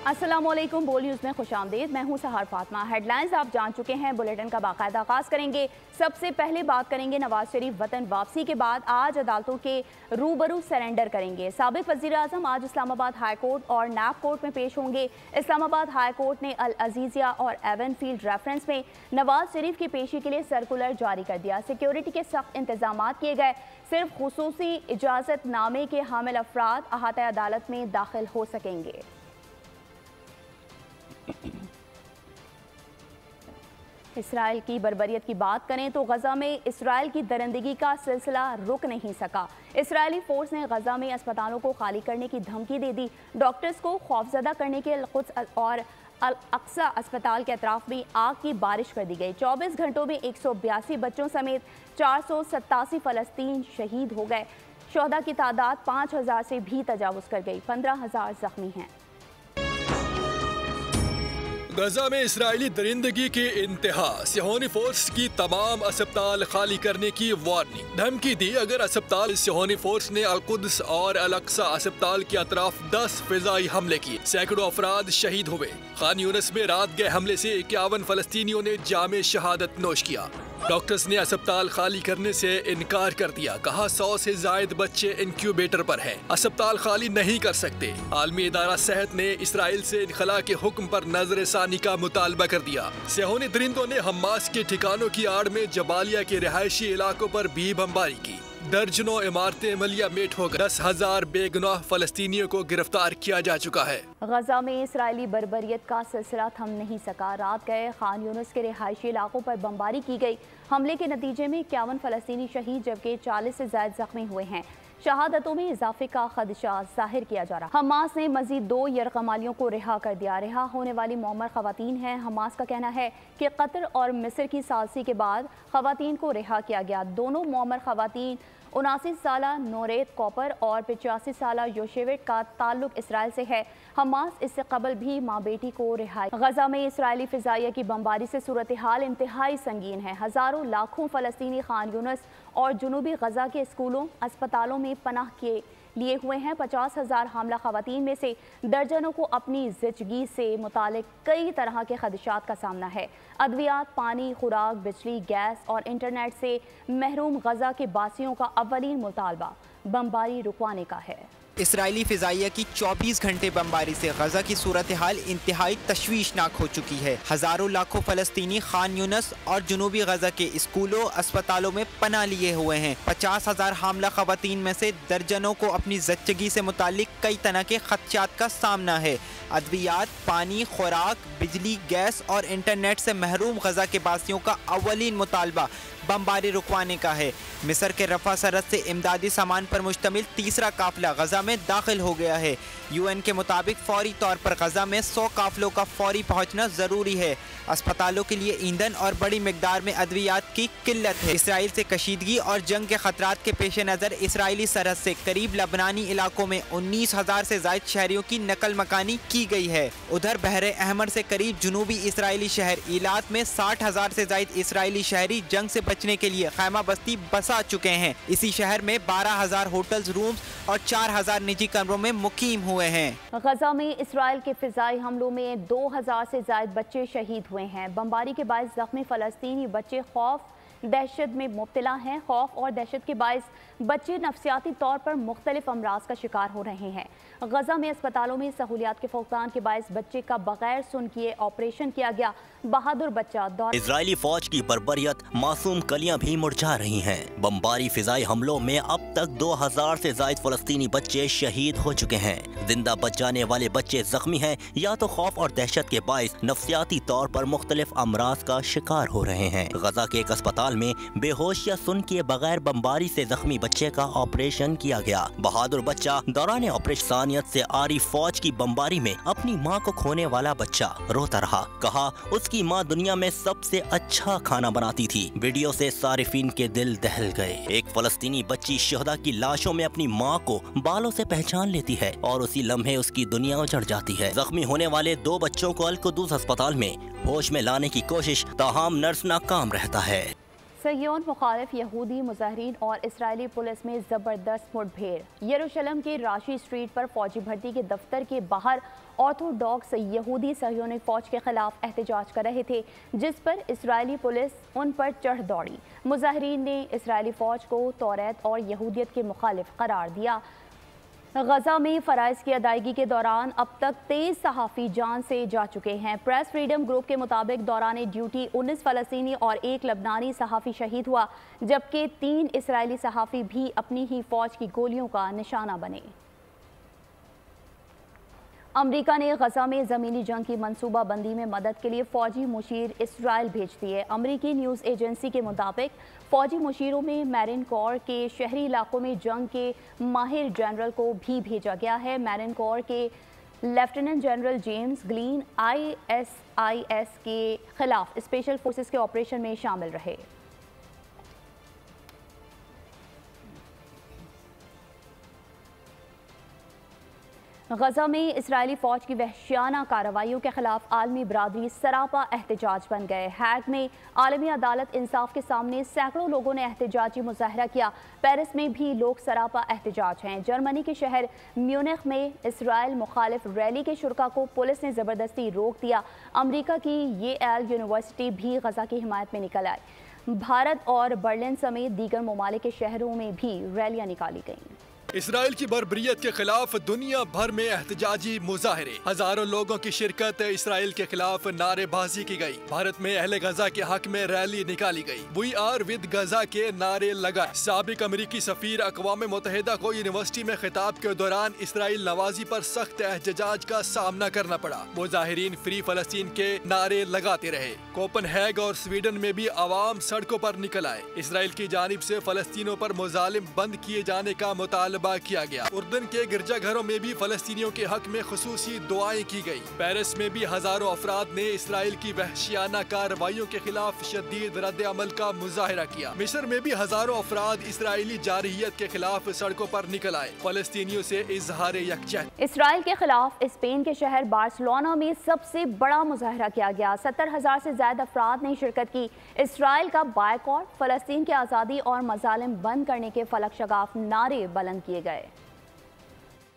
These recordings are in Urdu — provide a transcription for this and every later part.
السلام علیکم، بول نیوز میں خوش آمدید۔ میں ہوں سہار فاطمہ۔ ہیڈ لائنز آپ جان چکے ہیں، بلیٹن کا باقاعدہ آغاز کریں گے۔ سب سے پہلے بات کریں گے نواز شریف وطن واپسی کے بعد آج عدالتوں کے روبرو سرنڈر کریں گے۔ سابق وزیر اعظم آج اسلام آباد ہائی کورٹ اور نیب کورٹ میں پیش ہوں گے۔ اسلام آباد ہائی کورٹ نے العزیزیہ اور ایون فیلڈ ریفرنس میں نواز شریف کی پیشی کے لیے سرکولر جاری کر دیا۔ سیکیورٹی کے سخت انتظامات کیے گئے۔ صرف خصوصی اجازت نامے کے حامل افراد احاطہ عدالت میں داخل ہو سکیں گے۔ اسرائیل کی بربریت کی بات کریں تو غزہ میں اسرائیل کی درندگی کا سلسلہ رک نہیں سکا۔ اسرائیلی فورس نے غزہ میں اسپتالوں کو خالی کرنے کی دھمکی دے دی۔ ڈاکٹرز کو خوفزدہ کرنے کے القدس اور الاقصی اسپتال کے اطراف میں آگ کی بارش کر دی گئی۔ 24 گھنٹوں میں 182 بچوں سمیت 487 فلسطین شہید ہو گئے۔ شہداء کی تعداد 5000 سے بھی تجاوز کر گئی۔ 15000 زخمی ہیں۔ غزہ میں اسرائیلی درندگی کی انتہا، صہیونی فورس کی تمام اسپتال خالی کرنے کی وارننگ، دھمکی دی اگر اسپتال۔ صہیونی فورس نے القدس اور الاقصی اسپتال کے اطراف 10 فضائی حملے کیے، سینکڑوں افراد شہید ہوئے۔ خان یونس میں رات گئے حملے سے 51 فلسطینیوں نے جام شہادت نوش کیا۔ ڈاکٹرز نے اسپتال خالی کرنے سے انکار کر دیا، کہا 100 سے زائد بچے انکیوبیٹر پر ہیں، اسپتال خالی نہیں کر سکتے۔ عالمی ادارہ صحت نے اسرائیل سے انخلا کے حکم پر نظر ثانی کا مطالبہ کر دیا۔ صہیونی درندوں نے حماس کے ٹھکانوں کی آڑ میں جبالیہ کے رہائشی علاقوں پر بھی بمباری کی۔ درجنوں عمارتیں ملیہ میٹ ہو گئیں۔ 10,000 بے گناہ فلسطینیوں کو گرفتار کیا جا چکا ہے۔ غزہ میں اسرائیلی بربریت کا سلسلہ تھم نہیں سکا۔ رات گئے خان یونس کے رہائشی علاقوں پر بمباری کی گئی۔ حملے کے نتیجے میں 51 فلسطینی شہید جبکہ 40 سے زائد زخمی ہوئے ہیں۔ شہادتوں میں اضافے کا خدشہ ظاہر کیا جا رہا۔ حماس نے مزید 2 یرغمالیوں کو رہا کر دیا۔ رہا ہونے والی معمر خواتین ہیں۔ حماس کا کہنا ہے کہ قطر اور مصر کی ثالثی کے بعد خواتین کو رہا کیا گیا۔ دونوں معمر خواتین 79 سالہ نوریت کوپر اور 85 سالہ یوشیوٹ کا تعلق اسرائیل سے ہے۔ حماس اس سے قبل بھی ماں بیٹی کو رہائی۔ غزہ میں اسرائیلی فضائیہ کی بمباری سے صورتحال انتہائی سنگین ہے۔ ہزاروں لاکھوں فلسطینی خان یونس اور جنوبی غزہ کے اسکولوں، اسپتالوں میں پناہ کے لیے ہوئے ہیں۔ 50,000 حاملہ خواتین میں سے درجنوں کو اپنی زچگی سے متعلق کئی طرح کے خدشات کا سامنا ہے۔ ادویات، پانی، خوراک، بجلی، گیس اور انٹرنیٹ سے محروم غزہ کے باسیوں کا اولین مطالبہ بمباری رکوانے کا ہے۔ اسرائیلی فضائیہ کی 24 گھنٹے بمباری سے غزہ کی صورتحال انتہائی تشویشناک ہو چکی ہے۔ ہزاروں لاکھوں فلسطینی خان یونس اور جنوبی غزہ کے اسکولوں، اسپتالوں میں پناہ لیے ہوئے ہیں۔ 50,000 حاملہ خواتین میں سے درجنوں کو اپنی زچگی سے متعلق کئی طرح کے خدشات کا سامنا ہے۔ ادویات، پانی، خوراک، بجلی، گیس اور انٹرنیٹ سے محروم غزہ کے باسیوں کا اولین مطالبہ بمباری رکوانے کا ہے۔ مصر کے رفح سرحد سے امدادی سامان پر مشتمل تیسرا قافلہ غزہ میں داخل ہو گیا ہے۔ UN کے مطابق فوری طور پر غزہ میں 100 قافلوں کا فوری پہنچنا ضروری ہے۔ اسپتالوں کے لیے ایندھن اور بڑی مقدار میں ادویات کی قلت ہے۔ اسرائیل سے کشیدگی اور جنگ کے خطرات کے پیش نظر اسرائیلی سرحد سے قریب لبنانی علاقوں میں 19,000 سے زائد شہریوں کی نقل مکانی کی گئی ہے۔ ادھر بحر احمر سے قریب جنوبی اسرائیلی شہر ایلات میں 60,000 سے زائد اسرائیلی شہری جنگ سے بچنے کے لیے خیمہ بستی بسا چکے ہیں۔ اسی شہر میں 12,000 ہوٹلز، رومز اور 4,000 نجی کمروں میں مقیم ہوئے ہیں۔ غزہ میں اسرائیل کے فضائی حملوں میں 2,000 سے زائد بچے شہید ہوئے ہیں۔ بمباری کے باعث زخمی فلسطینی بچے خوف دہشت میں مبتلا ہیں۔ خوف اور دہشت کے باعث بچے نفسیاتی طور پر مختلف امراض کا شکار ہو رہے ہیں۔ غزہ میں اسپتالوں میں سہولیات کے فقدان کے باعث بچے کا بغیر سن کیے آپریشن کیا گیا۔ بہادر بچہ اسرائیلی فوج کی بربریت، معصوم کلیاں بھی مرجھا رہی ہیں۔ بمباری فضائی حملوں میں اب تک 2,000 سے زائد فلسطینی بچے شہید ہو چکے ہیں۔ زندہ بچ جانے والے بچے زخمی ہیں یا تو خوف اور دہشت کے باعث نفسیاتی طور پر مختلف امراض کا شکار ہو رہے ہیں۔ غزہ کے ایک اسپتال میں بے ہوش یا سن کیے بغیر بمباری سے زخمی بچے کا آپریشن کیا گیا۔ بہادر بچہ دوران آپریشن ثانیت سے آری فوج کی بمباری میں اپنی ماں کو کھونے والا بچہ روتا رہا، کہا اس کی ماں دنیا میں سب سے اچھا کھانا بناتی تھی۔ ویڈیو سے صارفین کے دل دہل گئے۔ ایک فلسطینی بچی شہداء کی لاشوں میں اپنی ماں کو بالوں سے پہچان لیتی ہے اور اسی لمحے اس کی دنیا اجڑ جاتی ہے۔ زخمی ہونے والے 2 بچوں کو القدس اسپتال میں ہوش میں لانے کی کوشش، تاہم نرس ناکام رہتا ہے۔ صہیون مخالف یہودی مظاہرین اور اسرائیلی پولیس میں زبردست مڑ بھیڑ۔ یروشلم کے راشی اسٹریٹ پر فوجی بھرتی کے دفتر کے باہر آرتھوڈاکس یہودی صہیونی فوج کے خلاف احتجاج کر رہے تھے، جس پر اسرائیلی پولیس ان پر چڑھ دوڑی۔ مظاہرین نے اسرائیلی فوج کو توریت اور یہودیت کے مخالف قرار دیا۔ غزہ میں فرائض کی ادائیگی کے دوران اب تک 23 صحافی جان سے جا چکے ہیں۔ پریس فریڈم گروپ کے مطابق دوران ڈیوٹی 19 فلسطینی اور 1 لبنانی صحافی شہید ہوا، جبکہ 3 اسرائیلی صحافی بھی اپنی ہی فوج کی گولیوں کا نشانہ بنے۔ امریکہ نے غزہ میں زمینی جنگ کی منصوبہ بندی میں مدد کے لیے فوجی مشیر اسرائیل بھیج دیے۔ امریکی نیوز ایجنسی کے مطابق فوجی مشیروں میں میرین کور کے شہری علاقوں میں جنگ کے ماہر جنرل کو بھی بھیجا گیا ہے۔ میرین کور کے lieutenant general James Glenn ISIS کے خلاف اسپیشل فورسز کے آپریشن میں شامل رہے۔ غزہ میں اسرائیلی فوج کی وحشیانہ کارروائیوں کے خلاف عالمی برادری سراپا احتجاج بن گئے۔ ہیگ میں عالمی عدالت انصاف کے سامنے سینکڑوں لوگوں نے احتجاجی مظاہرہ کیا۔ پیرس میں بھی لوگ سراپا احتجاج ہیں۔ جرمنی کے شہر میونخ میں اسرائیل مخالف ریلی کے شرکاء کو پولیس نے زبردستی روک دیا۔ امریکہ کی ییل یونیورسٹی بھی غزہ کی حمایت میں نکل آئی۔ بھارت اور برلن سمیت دیگر ممالک کے شہروں میں بھی ریلیاں نکالی گئیں۔ اسرائیل کی بربریت کے خلاف دنیا بھر میں احتجاجی مظاہرے، ہزاروں لوگوں کی شرکت، اسرائیل کے خلاف نعرے بازی کی گئی۔ بھارت میں اہل غزہ کے حق میں ریلی نکالی گئی۔ وی آر ود غزہ کے نعرے لگائے۔ سابق امریکی سفیر اقوام متحدہ کو یونیورسٹی میں خطاب کے دوران اسرائیل نوازی پر سخت احتجاج کا سامنا کرنا پڑا۔ مظاہرین فری فلسطین کے نعرے لگاتے رہے۔ کوپن ہیگ اور سویڈن میں بھی عوام سڑکوں پر نکل آئے۔ اسرائیل کی جانب سے فلسطینیوں پر مظالم بند کیے جانے کا مطالبہ کیا گیا۔ اردن کے گرجا گھروں میں بھی فلسطینیوں کے حق میں خصوصی دعائیں کی گئی۔ پیرس میں بھی ہزاروں افراد نے اسرائیل کی وحشیانہ کارروائیوں کے خلاف شدید رد عمل کا مظاہرہ کیا۔ مصر میں بھی ہزاروں افراد اسرائیلی جارحیت کے خلاف سڑکوں پر نکل آئے۔ فلسطینیوں سے اظہار یکجہتی۔ اسرائیل کے خلاف اسپین کے شہر بارسلونا میں سب سے بڑا مظاہرہ کیا گیا۔ 70,000 سے زائد افراد نے شرکت کی۔ اسرائیل کا بائیکاٹ، فلسطین کی آزادی اور مظالم بند کرنے کے فلک شگاف نعرے بلند کیے گئے۔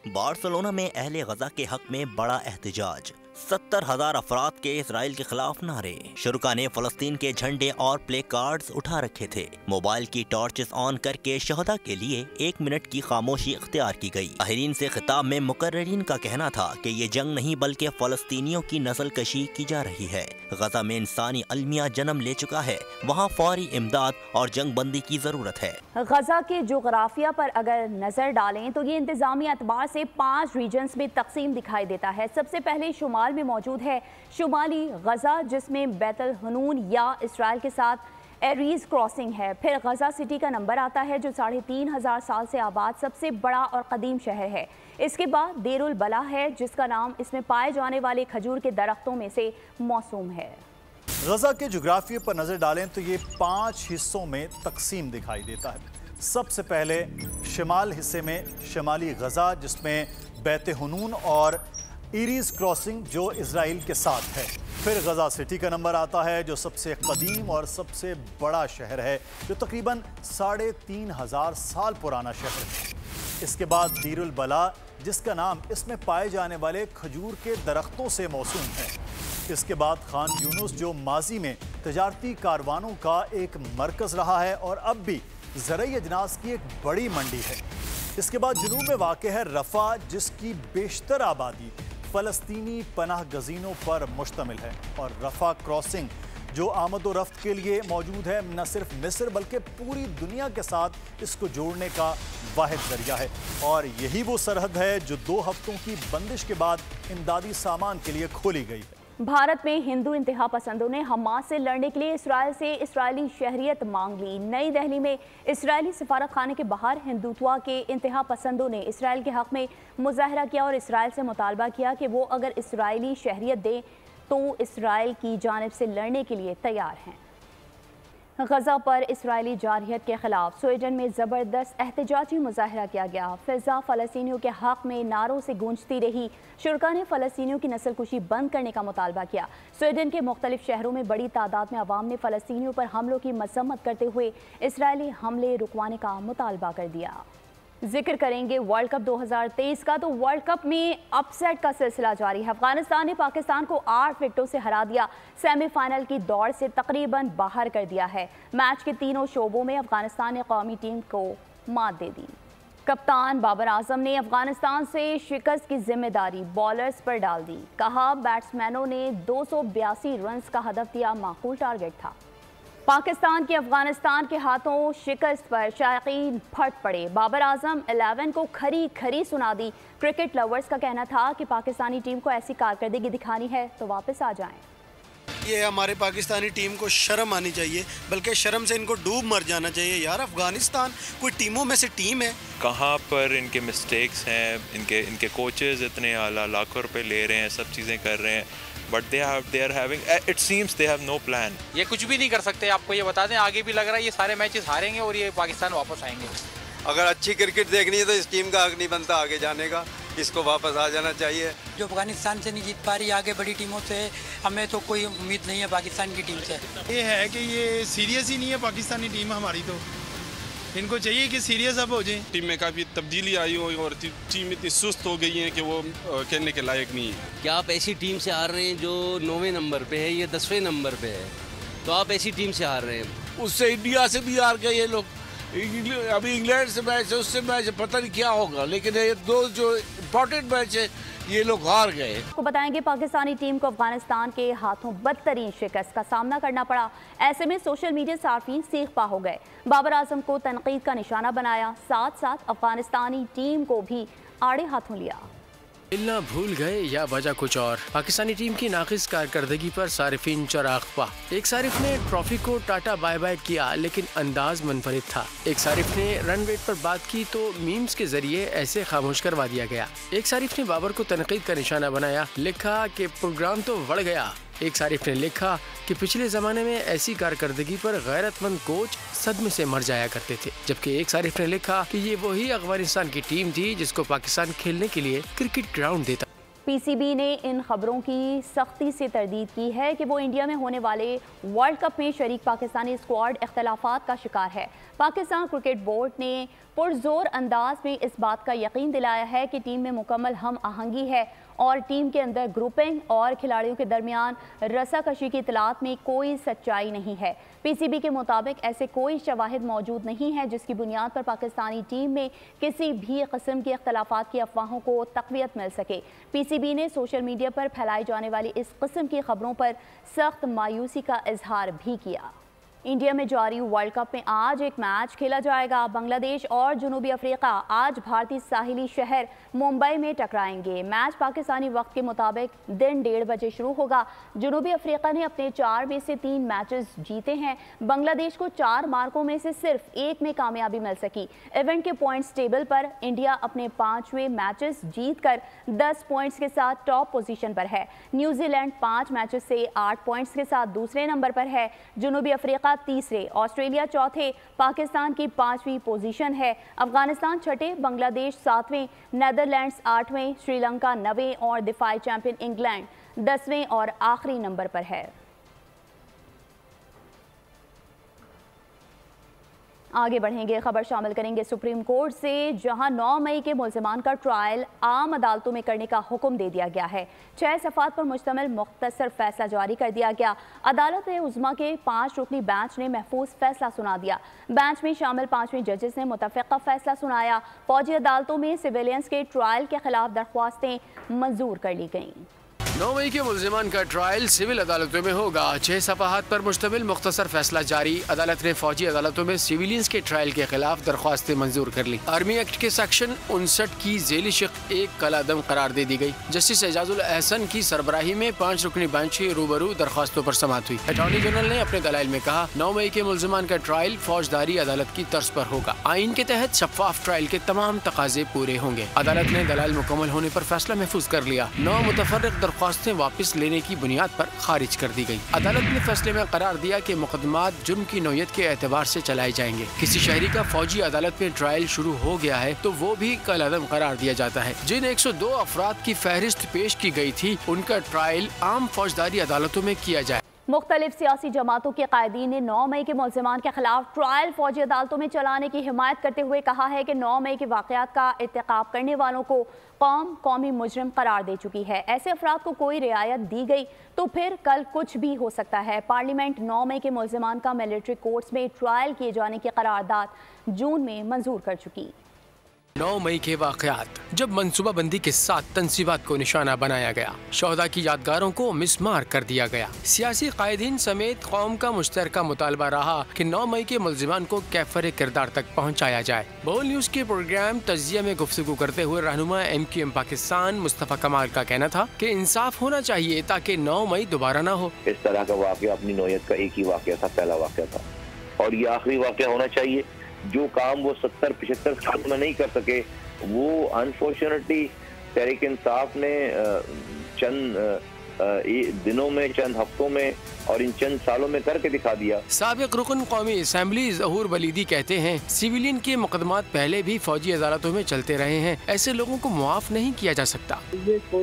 بارسلونا میں اہل غزہ کے حق میں بڑا احتجاج، 70,000 افراد کے اسرائیل کے خلاف نعرے۔ شرکاء نے فلسطین کے جھنڈے اور پلے کارڈز اٹھا رکھے تھے۔ موبائل کی ٹارچز آن کر کے شہداء کے لیے 1 منٹ کی خاموشی اختیار کی گئی۔ ماہرین سے خطاب میں مقررین کا کہنا تھا کہ یہ جنگ نہیں بلکہ فلسطینیوں کی نسل کشی کی جا رہی ہے۔ غزہ میں انسانی المیہ جنم لے چکا ہے، وہاں فوری امداد اور جنگ بندی کی ضرورت ہے۔ غزہ کے جغرافیہ پر اگر نظر ڈالیں تو یہ انتظامی اعتبار سے 5 ریجنز میں تقسیم دکھائی دیتا ہے۔ سب سے پہلے شمال میں موجود ہے شمالی غزہ، جس میں بیت الحنون یا اسرائیل کے ساتھ ایریز کراسنگ ہے۔ پھر غزہ سٹی کا نمبر آتا ہے جو 3,500 سال سے آباد سب سے بڑا اور قدیم شہر ہے۔ اس کے بعد دیر البلا ہے، جس کا نام اس میں پائے جانے والے کھجور کے درختوں میں سے موسوم ہے۔ غزہ کے جغرافیے پر نظر ڈالیں تو یہ 5 حصوں میں تقسیم دکھائی دیتا ہے۔ سب سے پہلے شمال حصے میں شمالی غزہ، جس میں بیت حنون اور ایریز کراسنگ جو اسرائیل کے ساتھ ہے۔ پھر غزہ سٹی کا نمبر آتا ہے جو سب سے قدیم اور سب سے بڑا شہر ہے، جو تقریباً 3,500 سال پرانا شہر ہے۔ اس کے بعد دیر البلا، جس کا نام اس میں پائے جانے والے کھجور کے درختوں سے موسوم ہے۔ اس کے بعد خان یونس، جو ماضی میں تجارتی کاروانوں کا ایک مرکز رہا ہے اور اب بھی زرعی اجناس کی ایک بڑی منڈی ہے۔ اس کے بعد جنوب میں واقع ہے رفح، جس کی بیشتر آبادی فلسطینی پناہ گزینوں پر مشتمل ہے، اور رفح کراسنگ جو آمد و رفت کے لیے موجود ہے، نہ صرف مصر بلکہ پوری دنیا کے ساتھ اس کو جوڑنے کا واحد ذریعہ ہے، اور یہی وہ سرحد ہے جو 2 ہفتوں کی بندش کے بعد امدادی سامان کے لیے کھولی گئی ہے۔ بھارت میں ہندو انتہا پسندوں نے حماس سے لڑنے کے لیے اسرائیل سے اسرائیلی شہریت مانگ لی۔ نئی دہلی میں اسرائیلی سفارت خانے کے باہر ہندوتوا کے انتہا پسندوں نے اسرائیل کے حق میں مظاہرہ کیا اور اسرائیل سے مطالبہ کیا کہ وہ اگر اسرائیلی شہریت دیں تو اسرائیل کی جانب سے لڑنے کے لیے تیار ہیں۔ غزہ پر اسرائیلی جارحیت کے خلاف سویڈن میں زبردست احتجاجی مظاہرہ کیا گیا۔ فضا فلسطینیوں کے حق میں نعروں سے گونجتی رہی۔ شرکاء نے فلسطینیوں کی نسل کشی بند کرنے کا مطالبہ کیا۔ سویڈن کے مختلف شہروں میں بڑی تعداد میں عوام نے فلسطینیوں پر حملوں کی مذمت کرتے ہوئے اسرائیلی حملے رکوانے کا مطالبہ کر دیا۔ ذکر کریں گے ورلڈ کپ 2023 کا، تو ورلڈ کپ میں اپ سیٹ کا سلسلہ جاری ہے۔ افغانستان نے پاکستان کو 8 وکٹوں سے ہرا دیا، سیمی فائنل کی دوڑ سے تقریباً باہر کر دیا ہے۔ میچ کے تینوں شعبوں میں افغانستان نے قومی ٹیم کو مات دے دی۔ کپتان بابر اعظم نے افغانستان سے شکست کی ذمہ داری بالرز پر ڈال دی، کہا بیٹسمینوں نے 282 رنز کا ہدف دیا، معقول ٹارگٹ تھا۔ پاکستان کی افغانستان کے ہاتھوں شکست پر شائقین پھٹ پڑے، بابر اعظم 11 کو کھری کھری سنا دی۔ کرکٹ لورز کا کہنا تھا کہ پاکستانی ٹیم کو ایسی کارکردگی دکھانی ہے تو واپس آ جائیں۔ یہ ہمارے پاکستانی ٹیم کو شرم آنی چاہیے، بلکہ شرم سے ان کو ڈوب مر جانا چاہیے۔ یار افغانستان کوئی ٹیموں میں سے ٹیم ہے، کہاں پر ان کے مسٹیکس ہیں، ان کے کوچز اتنے اعلیٰ لاکھوں روپے لے رہے ہیں، سب چیزیں کر رہے ہیں، but they are having it seems they have no plan۔ یہ کچھ بھی نہیں کر سکتے، آپ کو یہ بتا دیں، آگے بھی لگ رہا ہے یہ سارے میچز ہاریں گے اور یہ پاکستان واپس آئیں گے۔ اگر اچھی کرکٹ دیکھنی ہے تو اس ٹیم کا حق نہیں بنتا آگے جانے کا، اس کو واپس آ جانا چاہیے۔ جو افغانستان سے نہیں جیت پا رہی آگے بڑی ٹیموں سے، ہمیں تو کوئی امید نہیں ہے پاکستان کی ٹیم سے۔ یہ ہے کہ یہ سیریس ہی نہیں ہے پاکستانی ٹیم ہماری، تو ان کو چاہیے کہ سیریس اب ہو جائیں۔ ٹیم میں کافی تبدیلی آئی ہو اور ٹیم اتنی سست ہو گئی ہے کہ وہ کھیلنے کے لائق نہیں ہے۔ کیا آپ ایسی ٹیم سے ہار رہے ہیں جو 9ویں نمبر پہ ہے یا 10ویں نمبر پہ ہے، تو آپ ایسی ٹیم سے ہار رہے ہیں۔ اس سے انڈیا سے بھی ہار گئے یہ لوگ، ابھی انگلینڈ سے میچ ہے، اس سے میچ پتہ نہیں کیا ہوگا، لیکن یہ دو جو امپورٹنٹ میچ ہے یہ لوگ ہار گئے۔ آپ کو بتائیں گے پاکستانی ٹیم کو افغانستان کے ہاتھوں بدترین شکست کا سامنا کرنا پڑا، ایسے میں سوشل میڈیا صارفین سیخ پا ہو گئے، بابر اعظم کو تنقید کا نشانہ بنایا، ساتھ ساتھ افغانستانی ٹیم کو بھی آڑے ہاتھوں لیا۔ ملنا بھول گئے یا وجہ کچھ اور؟ پاکستانی ٹیم کی ناقص کارکردگی پر صارفین چراغ پا۔ ایک صارف نے ٹرافی کو ٹاٹا بائی بائی کیا لیکن انداز منفرد تھا۔ ایک صارف نے رن ریٹ پر بات کی تو میمز کے ذریعے ایسے خاموش کروا دیا گیا۔ ایک صارف نے بابر کو تنقید کا نشانہ بنایا، لکھا کہ پروگرام تو بڑھ گیا۔ ایک صارف نے لکھا کہ پچھلے زمانے میں ایسی کارکردگی پر غیرت مند کوچ صدمے سے مر جایا کرتے تھے، جبکہ ایک صارف نے لکھا کہ یہ وہی افغانستان کی ٹیم تھی جس کو پاکستان کھیلنے کے لیے کرکٹ گراؤنڈ دیتا۔ پی سی بی نے ان خبروں کی سختی سے تردید کی ہے کہ وہ انڈیا میں ہونے والے ورلڈ کپ میں شریک پاکستانی اسکواڈ اختلافات کا شکار ہے۔ پاکستان کرکٹ بورڈ نے پرزور انداز میں اس بات کا یقین دلایا ہے کہ ٹیم میں مکمل ہم آہنگی ہے اور ٹیم کے اندر گروپنگ اور کھلاڑیوں کے درمیان رسا کشی کی اطلاعات میں کوئی سچائی نہیں ہے۔ پی سی بی کے مطابق ایسے کوئی شواہد موجود نہیں ہے جس کی بنیاد پر پاکستانی ٹیم میں کسی بھی قسم کے اختلافات کی افواہوں کو تقویت مل سکے۔ پی سی بی نے سوشل میڈیا پر پھیلائی جانے والی اس قسم کی خبروں پر سخت مایوسی کا اظہار بھی کیا۔ انڈیا میں جاری ورلڈ کپ میں آج ایک میچ کھیلا جائے گا۔ بنگلہ دیش اور جنوبی افریقہ آج بھارتی ساحلی شہر ممبئی میں ٹکرائیں گے۔ میچ پاکستانی وقت کے مطابق دن 1:30 بجے شروع ہوگا۔ جنوبی افریقہ نے اپنے 4 میں سے 3 میچز جیتے ہیں۔ بنگلہ دیش کو 4 مارکوں میں سے صرف 1 میں کامیابی مل سکی۔ ایونٹ کے پوائنٹس ٹیبل پر انڈیا اپنے 5ویں میچز جیت کر 10 پوائنٹس کے ساتھ ٹاپ پوزیشن پر ہے۔ نیوزی لینڈ 5 میچز سے 8 پوائنٹس کے ساتھ دوسرے نمبر پر ہے۔ جنوبی افریقہ تیسرے، آسٹریلیا چوتھے، پاکستان کی 5ویں پوزیشن ہے۔ افغانستان چھٹے، بنگلہ دیش 7ویں، نیدرلینڈز 8ویں، سری لنکا 9ویں اور دفاعی چیمپئن انگلینڈ 10ویں اور آخری نمبر پر ہے۔ آگے بڑھیں گے، خبر شامل کریں گے سپریم کورٹ سے، جہاں 9 مئی کے ملزمان کا ٹرائل عام عدالتوں میں کرنے کا حکم دے دیا گیا ہے۔ 6 صفحات پر مشتمل مختصر فیصلہ جاری کر دیا گیا۔ عدالت عظمیٰ کے 5 رکنی بینچ نے محفوظ فیصلہ سنا دیا۔ بینچ میں شامل 5ویں ججز نے متفقہ فیصلہ سنایا۔ فوجی عدالتوں میں سویلینس کے ٹرائل کے خلاف درخواستیں منظور کر لی گئیں۔ 9 مئی کے ملزمان کا ٹرائل سول عدالتوں میں ہوگا۔ 6 صفحات پر مشتمل مختصر فیصلہ جاری۔ عدالت نے فوجی عدالتوں میں سویلینس کے ٹرائل کے خلاف درخواستیں منظور کر لی۔ آرمی ایکٹ کے سیکشن 59 کی ذیلی شق 1 کالعدم قرار دے دی گئی۔ جسٹس اعجاز الاحسن کی سربراہی میں 5 رکنی بینچ روبرو درخواستوں پر سماعت ہوئی۔ اٹارنی جنرل نے اپنے دلائل میں کہا 9 مئی کے ملزمان کا ٹرائل فوجداری عدالت کی طرز پر ہوگا۔ آئین کے تحت شفاف ٹرائل کے تمام تقاضے پورے ہوں گے۔ عدالت نے دلائل مکمل ہونے پر فیصلہ محفوظ کر لیا۔ 9 متفرق درخواستوں درخواستیں واپس لینے کی بنیاد پر خارج کر دی گئی۔ عدالت نے فیصلے میں قرار دیا کہ مقدمات جرم کی نوعیت کے اعتبار سے چلائے جائیں گے۔ کسی شہری کا فوجی عدالت میں ٹرائل شروع ہو گیا ہے تو وہ بھی کالعدم قرار دیا جاتا ہے۔ جن 102 افراد کی فہرست پیش کی گئی تھی ان کا ٹرائل عام فوجداری عدالتوں میں کیا جائے۔ مختلف سیاسی جماعتوں کے قائدین نے 9 مئی کے ملزمان کے خلاف ٹرائل فوجی عدالتوں میں چلانے کی حمایت کرتے ہوئے کہا ہے کہ 9 مئی کے واقعات کا ارتکاب کرنے والوں کو قومی مجرم قرار دے چکی ہے۔ ایسے افراد کو کوئی رعایت دی گئی تو پھر کل کچھ بھی ہو سکتا ہے۔ پارلیمنٹ 9 مئی کے ملزمان کا ملٹری کورٹس میں ٹرائل کیے جانے کی قرارداد جون میں منظور کر چکی۔ 9 مئی کے واقعات جب منصوبہ بندی کے ساتھ تنصیبات کو نشانہ بنایا گیا، شہداء کی یادگاروں کو مسمار کر دیا گیا۔ سیاسی قائدین سمیت قوم کا مشترکہ مطالبہ رہا کہ 9 مئی کے ملزمان کو کیفر کردار تک پہنچایا جائے۔ بول نیوز کے پروگرام تجزیہ میں گفتگو کرتے ہوئے رہنما MQM پاکستان مصطفیٰ کمال کا کہنا تھا کہ انصاف ہونا چاہیے تاکہ 9 مئی دوبارہ نہ ہو۔ اس طرح کا واقعہ اپنی نوعیت کا ایک ہی واقعہ تھا، پہلا واقعہ تھا، اور یہ آخری واقعہ ہونا چاہیے۔ جو کام وہ 70-75 سال میں نہیں کر سکے وہ انفارچونیٹلی تحریک انصاف نے چند دنوں میں، چند ہفتوں میں اور ان چند سالوں میں کر کے دکھا دیا۔ سابق رکن قومی اسمبلی ظہور ولیدی کہتے ہیں سیویلین کے مقدمات پہلے بھی فوجی عدالتوں میں چلتے رہے ہیں، ایسے لوگوں کو معاف نہیں کیا جا سکتا۔ یہ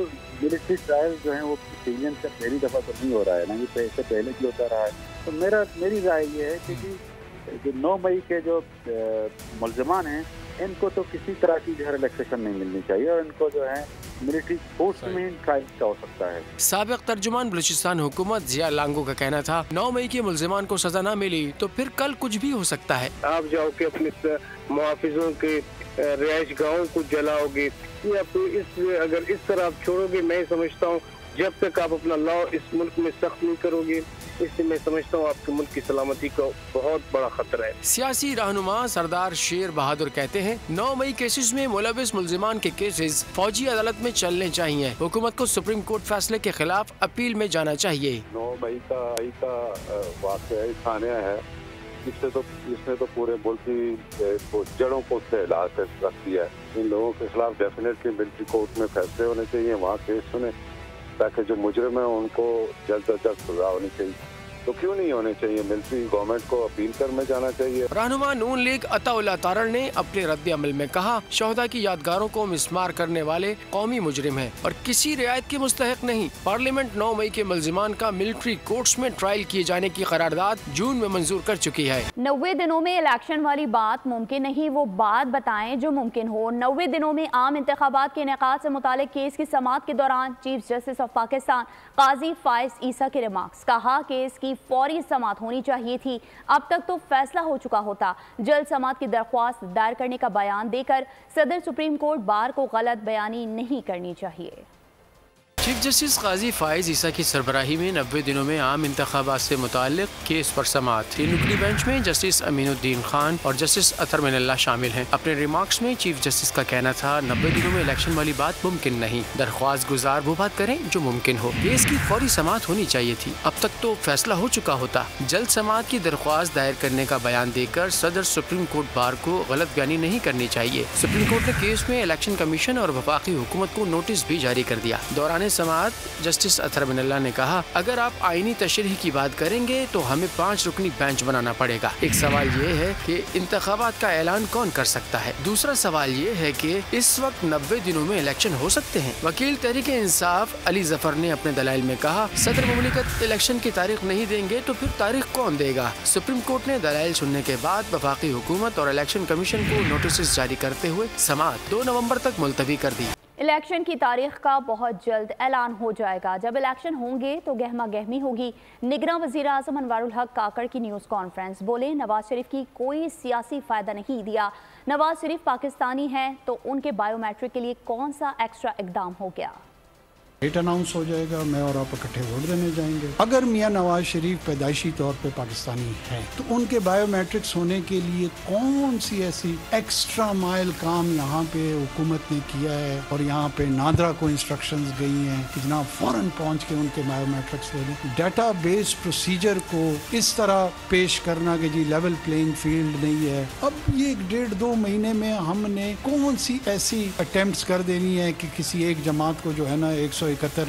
ملٹری ٹرائل جو ہیں وہ سیویلین سے پہلی دفعہ تو نہیں ہو رہا ہے نا، یہ سے پہلے بھی ہوتا رہا ہے۔ تو میری رائے یہ ہے کہ جو 9 مئی کے جو ملزمان ہیں ان کو تو کسی طرح کی جو ہے ریلیکسیشن نہیں ملنی چاہیے، اور ان کو جو ہے ملٹری فورس میں ٹرائل کا ہو سکتا ہے۔ سابق ترجمان بلوچستان حکومت ضیاء لانگو کا کہنا تھا 9 مئی کے ملزمان کو سزا نہ ملی تو پھر کل کچھ بھی ہو سکتا ہے۔ آپ جاؤ کہ اپنے محافظوں کے رہائش گاہوں کو جلاؤ گے، اگر اس طرح آپ چھوڑو گے، میں سمجھتا ہوں جب تک آپ اپنا لا اس ملک میں سخت نہیں کرو گے، اس سے میں سمجھتا ہوں آپ کے ملک کی سلامتی کا بہت بڑا خطرہ ہے۔ سیاسی رہنما سردار شیر بہادر کہتے ہیں 9 مئی کیسز میں ملوث ملزمان کے کیسز فوجی عدالت میں چلنے چاہیے۔ حکومت کو سپریم کورٹ فیصلے کے خلاف اپیل میں جانا چاہیے۔ 9 مئی کا واقعہ سانیہ ہے، اس نے تو پورے ملک کی جڑوں کو ہلا کے رکھ دیا ہے۔ ان لوگوں کے خلاف ڈیفینیٹلی ملٹری کورٹ میں فیصلے ہونے چاہیے، وہاں کیس سنے تاکہ جو مجرم ہیں ان کو جلد از جلد سزا ہونی چاہیے۔ تو کیوں نہیں ہونے چاہیے؟ ملٹری گورنمنٹ کو اپیل کرنے جانا چاہیے۔ رہنما نون لیگ عطا اللہ تارڑ نے اپنے رد عمل میں کہا شہداء کی یادگاروں کو مسمار کرنے والے قومی مجرم ہیں اور کسی رعایت کے مستحق نہیں۔ پارلیمنٹ 9 مئی کے ملزمان کا ملٹری کورٹس میں ٹرائل کیے جانے کی قرارداد جون میں منظور کر چکی ہے۔ 90 دنوں میں الیکشن والی بات ممکن نہیں، وہ بات بتائیں جو ممکن ہو۔ 90 دنوں میں عام انتخابات کے انعقاد سے متعلق کیس کی سماعت کے دوران چیف جسٹس آف پاکستان قاضی فائز عیسیٰ کے ریمارکس، کہا کیس کی فوری سماعت ہونی چاہیے تھی، اب تک تو فیصلہ ہو چکا ہوتا۔ جلد سماعت کی درخواست دائر کرنے کا بیان دے کر صدر سپریم کورٹ بار کو غلط بیانی نہیں کرنی چاہیے۔ چیف جسٹس قاضی فائز عیسیٰ کی سربراہی میں 90 دنوں میں عام انتخابات سے متعلق کیس پر سماعت تھی۔ رکنی بینچ میں جسٹس امین الدین خان اور جسٹس اطہر من اللہ شامل ہیں۔ اپنے ریمارکس میں چیف جسٹس کا کہنا تھا 90 دنوں میں الیکشن والی بات ممکن نہیں، درخواست گزار وہ بات کریں جو ممکن ہو، کیس کی فوری سماعت ہونی چاہیے تھی، اب تک تو فیصلہ ہو چکا ہوتا۔ جلد سماعت کی درخواست دائر کرنے کا بیان دے کر صدر سپریم کورٹ بار کو غلط بیانی نہیں کرنی چاہیے۔ سپریم کورٹ نے کیس میں الیکشن کمیشن اور وفاقی حکومت کو نوٹس بھی جاری کر دیا۔ دوران سماعت جسٹس اطہر من اللہ نے کہا اگر آپ آئینی تشریح کی بات کریں گے تو ہمیں 5 رکنی بینچ بنانا پڑے گا۔ ایک سوال یہ ہے کہ انتخابات کا اعلان کون کر سکتا ہے، دوسرا سوال یہ ہے کہ اس وقت 90 دنوں میں الیکشن ہو سکتے ہیں۔ وکیل تحریک انصاف علی ظفر نے اپنے دلائل میں کہا صدر مملکت الیکشن کی تاریخ نہیں دیں گے تو پھر تاریخ کون دے گا۔ سپریم کورٹ نے دلائل سننے کے بعد وفاقی حکومت اور الیکشن کمیشن کو نوٹسز جاری کرتے ہوئے سماعت 2 نومبر تک ملتوی کر دی۔ الیکشن کی تاریخ کا بہت جلد اعلان ہو جائے گا۔ جب الیکشن ہوں گے تو گہما گہمی ہوگی۔ نگراں وزیر اعظم انوار الحق کاکڑ کی نیوز کانفرنس، بولے نواز شریف کی کوئی سیاسی فائدہ نہیں دیا، نواز شریف پاکستانی ہیں تو ان کے بائیو میٹرک کے لیے کون سا ایکسٹرا اقدام ہو گیا۔ ڈیٹ اناؤنس ہو جائے گا، میں اور آپ اکٹھے ووٹ دینے جائیں گے۔ اگر میاں نواز شریف پیدائشی طور پہ پاکستانی ہیں تو ان کے بائیو میٹرکس ہونے کے لیے کون سی ایسی ایکسٹرا مائل کام یہاں پہ حکومت نے کیا ہے، اور یہاں پہ نادرا کو انسٹرکشنز گئی ہیں کہ جناب فوراً پہنچ کے ان کے بائیو میٹرکس لے لیں۔ ڈیٹا بیس پروسیجر کو اس طرح پیش کرنا کہ جی لیول پلینگ فیلڈ نہیں ہے، اب یہ 1.5-2 مہینے میں ہم نے کون سی ایسی اٹیمپٹس کر دینی ہے کہ کسی ایک جماعت کو جو ہے نا 100 171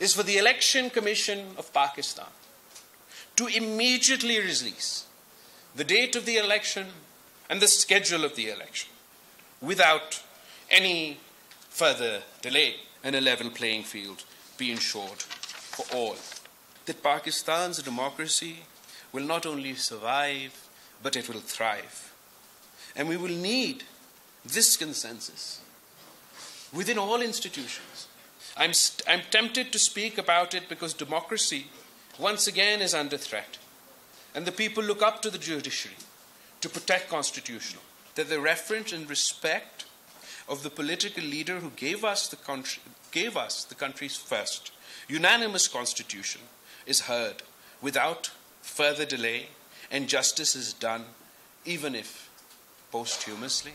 Is for the Election Commission of Pakistan to immediately release the date of the election and the schedule of the election without any further delay, and a level playing field be ensured for all. That Pakistan's democracy will not only survive, but it will thrive. And we will need this consensus within all institutions. I'm tempted to speak about it because democracy once again is under threat. And the people look up to the judiciary to protect constitutional, that the reverence and respect of the political leader who gave us the country's first unanimous constitution is heard without further delay, and justice is done even if posthumously.